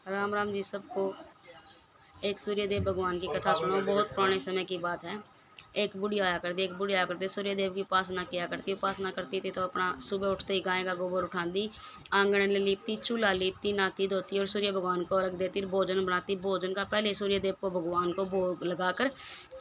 राम राम जी सबको। एक सूर्यदेव भगवान की कथा सुनो। बहुत पुराने समय की बात है। एक बुढ़िया आया करती सूर्यदेव की उपासना किया करती। उपासना करती थी तो अपना सुबह उठते ही गाय का गोबर उठाती, आंगन में लीपती, चूल्हा लीपती, नहाती धोती और सूर्य भगवान को रख देती, भोजन बनाती। भोजन का पहले सूर्यदेव को भगवान को भोग लगाकर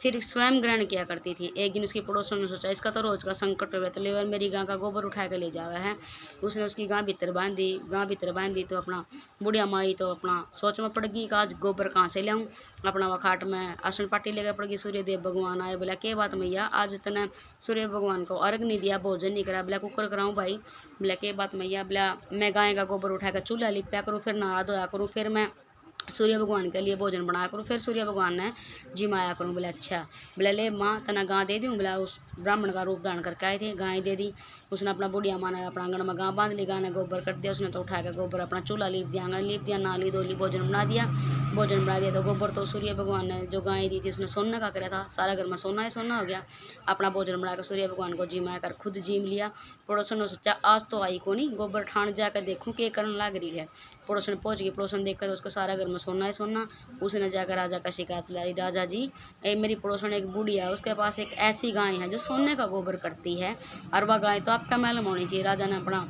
फिर स्वयं ग्रहण किया करती थी। एक दिन उसकी पड़ोसन ने सोचा इसका तो रोज का संकट हो गया, तो लेवर मेरी गाय का गोबर उठा के ले जावा है। उसने उसकी गाय भीतर बांधी तो अपना बुढ़िया माई तो अपना सोच में पड़ गई कि आज गोबर कहाँ से लाऊं। अपना वह खाट में आसन पाटी लेकर पड़ गई। सूर्यदेव भगवान आए, बोला के बात मैया आज तने सूर्य भगवान को अर्घ नहीं दिया, भोजन नहीं करा। बोला कुकर कराऊं भाई। बोला के बात मैया। बोला मैं गाय का गोबर उठाकर चूल्हा लिपया करूँ, फिर नहा धोया करूँ, फिर मैं सूर्य भगवान के लिए भोजन बनाया करूँ, फिर सूर्य भगवान ने जिमाया करूँ। बोले अच्छा। बोले ले माँ तना गाँ दे दूँ। बोला उस ब्राह्मण का रूप धारण करके आए थे, गाय दे दी। उसने अपना बुढ़िया माँ ने अपना आंगन में गाँ बांध ली, गाँ ने गोबर कर दिया। उसने तो उठा के गोबर अपना चूल्हा लीप दिया, आंगन लीप दिया, नाली धोली, भोजन बना दिया। तो गोबर तो सूर्य भगवान ने जो गाय दी थी उसने सोना का कराया था, सारा घर में सोना ही सोना हो गया। अपना भोजन बनाकर सूर्य भगवान को जिमाया कर खुद जिम लिया। पड़ोसन ने सोचा आज तो आई को नहीं, गोबर ठाण जाकर देखूँ के करने लग रही है। पड़ोसन पहुंच गई। पड़ोसन देखकर उसको सारा घर में सोना ही सोना। उसने जाकर राजा का शिकायत लाई, राजा जी मेरी पड़ोसन एक बूढ़ी है, उसके पास एक ऐसी गाय है जो सोने का गोबर करती है, और वह गाय तो आपका महल में होनी चाहिए। राजा ने अपना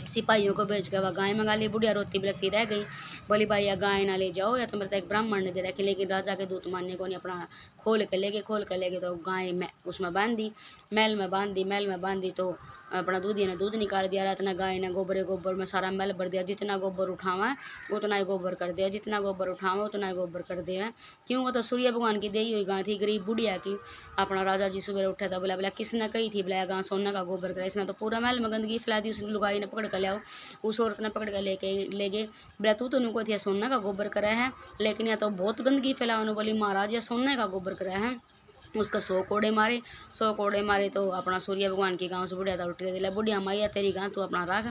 सिपाहियों को भेज कर वह गाय मंगा ली। बुढ़िया रोती बिलखती रह गई। बोली भाई या गाय ना ले जाओ, या तो मेरे तो एक ब्राह्मण ने दे रखी। लेकिन राजा के दूत मानने को नहीं, अपना खोल के ले गए तो गाय में उसमें बांधी, महल में बांधी तो अपना दूधिया ने दूध निकाल दिया। रात ने गाय ने गोबर में सारा महल भर दिया। जितना गोबर उठावा उतना ही गोबर कर दिया, जितना गोबर उठावा उतना ही गोबर कर दिया। क्यों? वो तो सूर्य भगवान की दी हुई गाय थी, गरीब बुढ़िया की। अपना राजा जी सुबह उठा था, बोला किसने कही थी? बोला गाँ सोना का गोबर करा। इसने तो पूरा महल में गंदगी फैला दी। उस लुगाई ने पकड़ कर लिया, उस औरत ने पकड़ कर ले गए। बोला तू तो नुको थी सोना का गोबर करा है, लेकिन यह तो बहुत गंदगी फैला। उन्होंने बोली महाराज यह सोने का गोबर करा है। उसका 100 कोड़े मारे तो अपना सूर्य भगवान की गाँव से बुढ़िया था उठ गया। बुढ़िया माई तेरी गाँ तू अपना रख।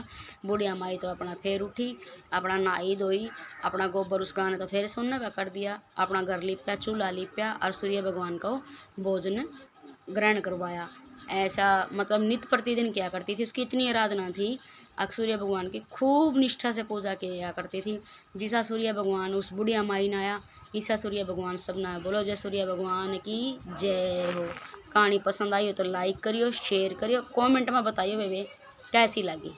बुढ़िया माई तो अपना फिर उठी, अपना नहाई धोई, अपना गोबर उस गाँ ने तो फिर सोने का कर दिया। अपना घर लिपया, चूल्हा लिपया और सूर्य भगवान को भोजन ग्रहण करवाया। ऐसा मतलब नित्य प्रतिदिन किया करती थी। उसकी इतनी आराधना थी, सूर्य भगवान की खूब निष्ठा से पूजा किया करती थी। जिसा सूर्य भगवान उस बुढ़िया माई ने आया, ईसा सूर्य भगवान सब ना बोलो जय सूर्य भगवान की जय हो। कहानी पसंद आई हो तो लाइक करियो, शेयर करियो, कमेंट में बताइयो वे कैसी लगी।